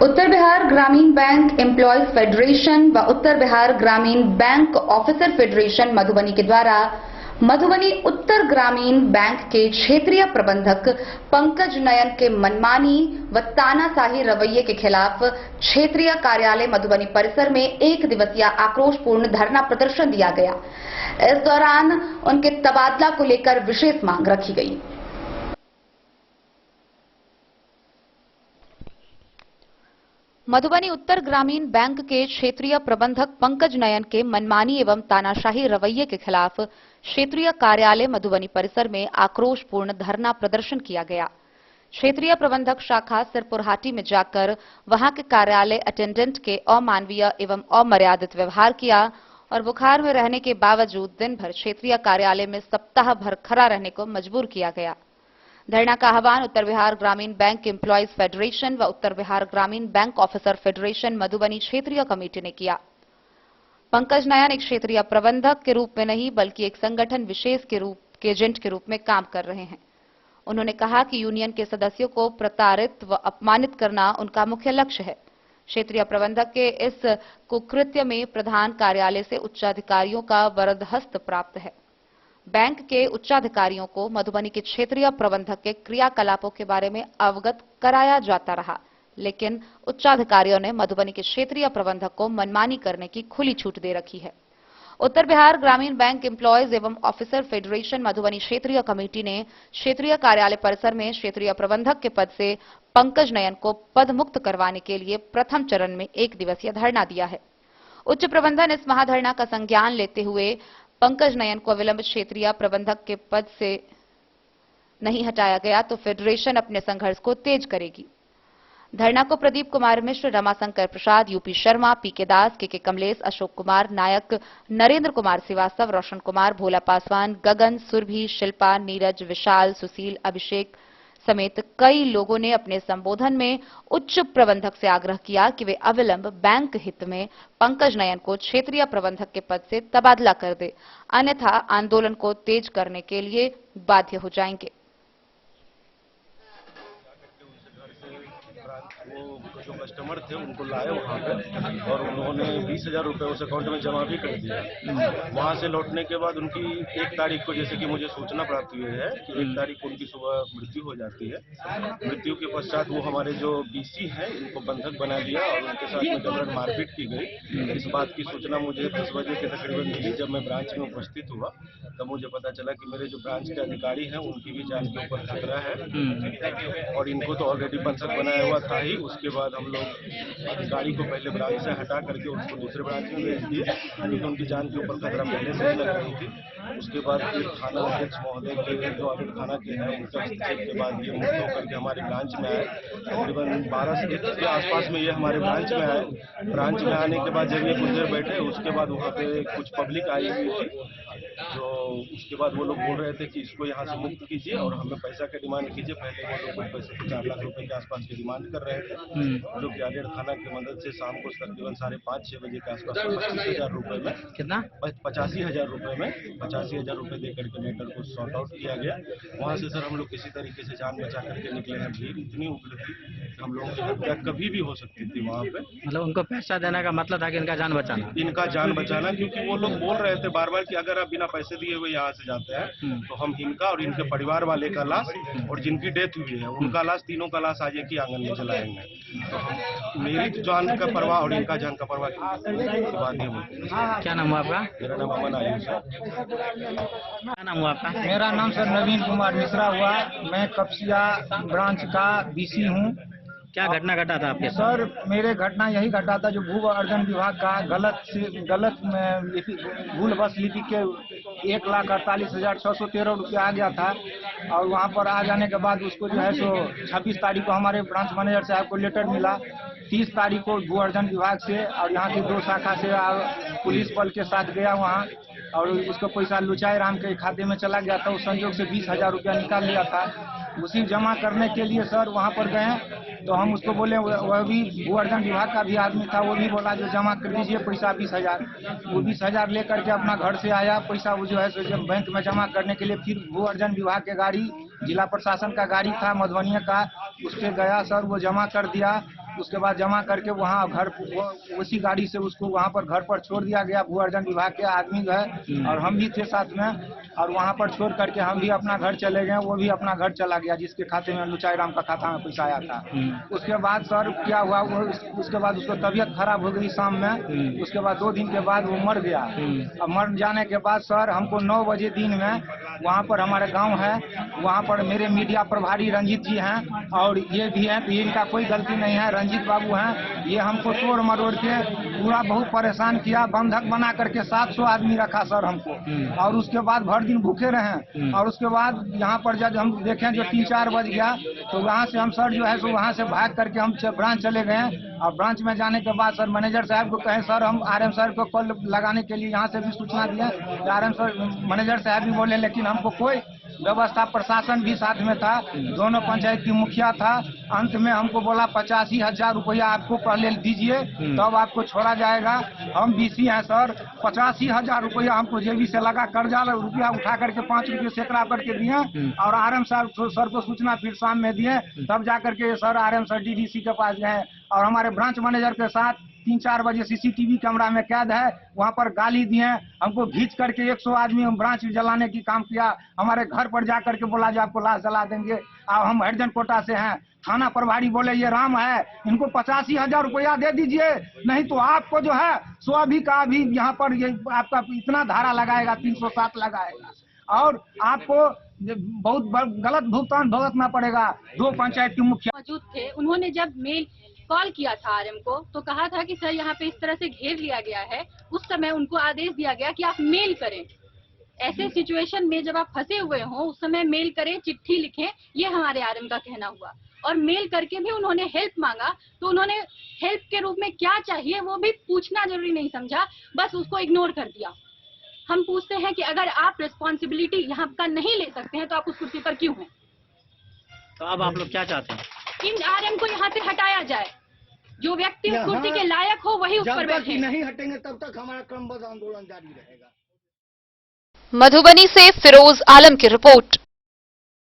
उत्तर बिहार ग्रामीण bank employees federation व उत्तर बिहार ग्रामीण बैंक ऑफिसर फेडरेशन मधुबनी के द्वारा मधुबनी उत्तर ग्रामीण बैंक के क्षेत्रीय प्रबंधक पंकज नयन के मनमानी व तानाशाही रवैये के खिलाफ क्षेत्रीय कार्यालय मधुबनी परिसर में एक दिवसीय आक्रोशपूर्ण धरना प्रदर्शन दिया गया। इस दौरान उनके तबादला को लेकर विशेष मांग रखी गई। मधुबनी उत्तर ग्रामीण बैंक के क्षेत्रीय प्रबंधक पंकज नयन के मनमानी एवं तानाशाही रवैये के खिलाफ क्षेत्रीय कार्यालय मधुबनी परिसर में आक्रोशपूर्ण धरना प्रदर्शन किया गया। क्षेत्रीय प्रबंधक शाखा सिरपुरहाटी में जाकर वहां के कार्यालय अटेंडेंट के अमानवीय एवं अमर्यादित व्यवहार किया और बुखार में रहने के बावजूद दिन भर क्षेत्रीय कार्यालय में सप्ताह भर खड़ा रहने को मजबूर किया गया। धरना का आह्वान उत्तर बिहार ग्रामीण बैंक एम्प्लॉयज फेडरेशन व उत्तर बिहार ग्रामीण बैंक ऑफिसर फेडरेशन मधुबनी क्षेत्रीय कमेटी ने किया। पंकज नयन एक क्षेत्रीय प्रबंधक के रूप में नहीं बल्कि एक संगठन विशेष के एजेंट के रूप में काम कर रहे हैं। उन्होंने कहा कि यूनियन के सदस्यों को प्रताड़ित व अपमानित करना उनका मुख्य लक्ष्य है। क्षेत्रीय प्रबंधक के इस कुकृत्य में प्रधान कार्यालय से उच्चाधिकारियों का वरद हस्त प्राप्त है। बैंक के उच्चाधिकारियों को मधुबनी के क्षेत्रीय प्रबंधक के क्रियाकलापों के बारे में अवगत कराया जाता रहा, लेकिन उच्चाधिकारियों ने मधुबनी के क्षेत्रीय प्रबंधक को मनमानी करने की खुली छूट दे रखी है। उत्तर बिहार ग्रामीण बैंक एम्प्लॉयज एवं ऑफिसर फेडरेशन मधुबनी क्षेत्रीय कमेटी ने क्षेत्रीय कार्यालय परिसर में क्षेत्रीय प्रबंधक के पद से पंकज नयन को पद मुक्त करवाने के लिए प्रथम चरण में एक दिवसीय धरना दिया है। उच्च प्रबंधन इस महाधरना का संज्ञान लेते हुए पंकज नयन को अविलंब क्षेत्रीय प्रबंधक के पद से नहीं हटाया गया तो फेडरेशन अपने संघर्ष को तेज करेगी। धरना को प्रदीप कुमार मिश्र, रमाशंकर प्रसाद, यूपी शर्मा, पीके दास, के कमलेश, अशोक कुमार नायक, नरेंद्र कुमार श्रीवास्तव, रोशन कुमार, भोला पासवान, गगन, सुरभि, शिल्पा, नीरज, विशाल, सुशील, अभिषेक समेत कई लोगों ने अपने संबोधन में उच्च प्रबंधक से आग्रह किया कि वे अविलंब बैंक हित में पंकज नयन को क्षेत्रीय प्रबंधक के पद से तबादला कर दे, अन्यथा आंदोलन को तेज करने के लिए बाध्य हो जाएंगे। वो जो कस्टमर थे उनको लाए वहाँ पे और उन्होंने 20,000 रुपये उस अकाउंट में जमा भी कर दिया। वहाँ से लौटने के बाद उनकी 1 तारीख को, जैसे कि मुझे सूचना प्राप्त हुई है कि 1 तारीख को उनकी सुबह मृत्यु हो जाती है। मृत्यु के पश्चात वो हमारे जो बीसी हैं इनको बंधक बना दिया और उनके साथ में जबरन मारपीट की गई। इस बात की सूचना मुझे 10 बजे के तकरीबन मिली। जब मैं ब्रांच में उपस्थित हुआ तब मुझे पता चला कि मेरे जो ब्रांच के अधिकारी हैं उनकी भी जान के ऊपर खतरा है और इनको तो ऑलरेडी बंधक बनाया हुआ था ही। उसके बाद हम लोग अधिकारी को पहले ब्रांच से हटा करके उसको दूसरे ब्रांच में भेज दिए क्योंकि उनकी जान के ऊपर खतरा पहले से ही लग रही थी। उसके बाद फिर थाना अध्यक्ष महोदय के जो आदिल थाना के हैं उनके हस्तक्षेप के बाद ये मुक्त होकर के हमारे ब्रांच में आए। तकरीबन 12 से 1 के आसपास में ये हमारे ब्रांच में आए। ब्रांच में आने के बाद जब ये कुछ देर बैठे उसके बाद वहाँ पे कुछ पब्लिक आई हुई थी, जो उसके बाद वो लोग बोल रहे थे कि इसको यहाँ से मुक्त कीजिए और हमें पैसा का डिमांड कीजिए। पहले वो लोग कुछ पैसे को 4 लाख रुपए के आसपास की डिमांड कर रहे थे, जो कि आदेड़ थाना की मदद से शाम को तकरीबन 5:30-6 बजे के आसपास 25,000 रुपए में, कितना 85,000 रुपए में 85,000 रुपए देकर के मैटर को सॉर्ट आउट किया गया। वहाँ से सर हम लोग किसी तरीके से जान बचा करके निकले हैं। भीड़ इतनी उग्र थी, हम लोगों की हत्या कभी भी हो सकती थी वहाँ पे। मतलब उनको पैसा देने का मतलब था कि इनका जान बचाना, क्योंकि वो लोग बोल रहे थे बार बार कि अगर आप बिना पैसे दिए हुए यहाँ से जाते हैं तो हम इनका और इनके परिवार वाले का लाश और जिनकी डेथ हुई है उनका लाश, तीनों का लाश आज एक ही आंगन में जलाएंगे। तो हम मेरी जान का परवाह और इनका जान का परवाह के बाद ये। क्या नाम हुआ आपका? मेरा नाम अमन आयुष है। क्या नाम हुआ आपका? मेरा नाम सर नवीन कुमार मिश्रा हुआ। मैं कपसिया ब्रांच का बीसी हूँ। क्या घटना घटा था आपके? सर मेरे घटना यही घटा था जो भू अर्जन विभाग का गलत भूलवश लिपि के 1,48,613 रुपया आ गया था और वहाँ पर आ जाने के बाद उसको जो है सो 26 तारीख को हमारे ब्रांच मैनेजर साहब को लेटर मिला। 30 तारीख को भू अर्जन विभाग से और यहाँ की 2 शाखा से पुलिस बल के साथ गया वहाँ और उसको पैसा लुचाए राम के खाते में चला गया था। उस संजोग से 20,000 रुपया निकाल लिया था। उसी जमा करने के लिए सर वहाँ पर गए तो हम उसको बोले, वह भी भू अर्जन विभाग का भी आदमी था, वो भी बोला जो जमा कर दीजिए पैसा 20,000। वो 20,000 लेकर के अपना घर से आया। पैसा वो जो है सो जब बैंक में जमा करने के लिए फिर भू अर्जन विभाग के गाड़ी, जिला प्रशासन का गाड़ी था मधुबनी का, उस पर गया सर, वो जमा कर दिया। उसके बाद जमा करके वहाँ घर उसी गाड़ी से उसको वहाँ पर घर पर छोड़ दिया गया। भू अर्जन विभाग के आदमी गए और हम भी थे साथ में, और वहाँ पर छोड़ करके हम भी अपना घर चले गए। वो भी अपना घर चला गया जिसके खाते में लुचाई राम का खाता में पैसा आया था। उसके बाद सर क्या हुआ, वो उसके बाद उसको तबीयत खराब हो गई शाम में। उसके बाद 2 दिन के बाद वो मर गया। अब मर जाने के बाद सर हमको 9 बजे दिन में वहाँ पर हमारे गांव है, वहाँ पर मेरे मीडिया प्रभारी रंजीत जी हैं और ये भी हैं, तो इनका कोई गलती नहीं है। रंजीत बाबू हैं, ये हमको तोड़ मरोड़ के पूरा बहुत परेशान किया। बंधक बना करके 700 आदमी रखा सर हमको, और उसके बाद भर दिन भूखे रहे। और उसके बाद यहाँ पर जब हम देखें जो 3-4 बज गया, तो वहाँ से हम सर जो है सो वहाँ से भाग करके हम ब्रांच चले गए। और ब्रांच में जाने के बाद सर मैनेजर साहब को कहे सर हम RM सर को कॉल लगाने के लिए यहाँ से भी सूचना दिया। RM सर मैनेजर साहब भी बोले, लेकिन हमको कोई व्यवस्था, प्रशासन भी साथ में था, दोनों पंचायत की मुखिया था। अंत में हमको बोला 85,000 रुपया आपको पहले दीजिए तब आपको छोड़ा जाएगा। हम BC हैं सर, 85,000 रुपया हमको जेबी से लगा, कर्जा रुपया उठा करके 5 रुपये सैकड़ा करके दिए। और RM साहब सर को सूचना फिर शाम में दिए, तब जा करके सर RM सर DDC के पास गए। और हमारे ब्रांच मैनेजर के साथ 3-4 बजे CCTV कैमरा में कैद है, वहाँ पर गाली दिए हमको, घींच करके 100 आदमी ब्रांच जलाने की काम किया। हमारे घर पर जा करके बोला जो आपको लाश जला देंगे। अब हम हरिजन कोटा से हैं, थाना प्रभारी बोले ये राम है, इनको 85,000 रुपया दे दीजिए, नहीं तो आपको जो है सो अभी का अभी यहाँ पर ये आपका इतना धारा लगाएगा, 307 लगाएगा, और आपको बहुत गलत भुगतान भुगतना पड़ेगा। 2 पंचायत के मुखिया मौजूद थे, उन्होंने जब मेल कॉल किया था RM को, तो कहा था कि सर यहाँ पे इस तरह से घेर लिया गया है। उस समय उनको आदेश दिया गया कि आप मेल करें। ऐसे सिचुएशन में जब आप फंसे हुए हो उस समय मेल करें, चिट्ठी लिखें, ये हमारे RM का कहना हुआ। और मेल करके भी उन्होंने हेल्प मांगा, तो उन्होंने हेल्प के रूप में क्या चाहिए वो भी पूछना जरूरी नहीं समझा, बस उसको इग्नोर कर दिया। हम पूछते हैं कि अगर आप रिस्पॉन्सिबिलिटी यहाँ का नहीं ले सकते हैं तो आप उस कुर्सी पर क्यों हैं? तो अब आप लोग क्या चाहते हैं? इन RM को यहाँ से हटाया जाए, जो व्यक्ति उस कुर्सी के लायक हो वही उस पर बैठे। नहीं हटेंगे तब तक हमारा क्रमबद्ध आंदोलन जारी रहेगा। मधुबनी से फिरोज आलम की रिपोर्ट।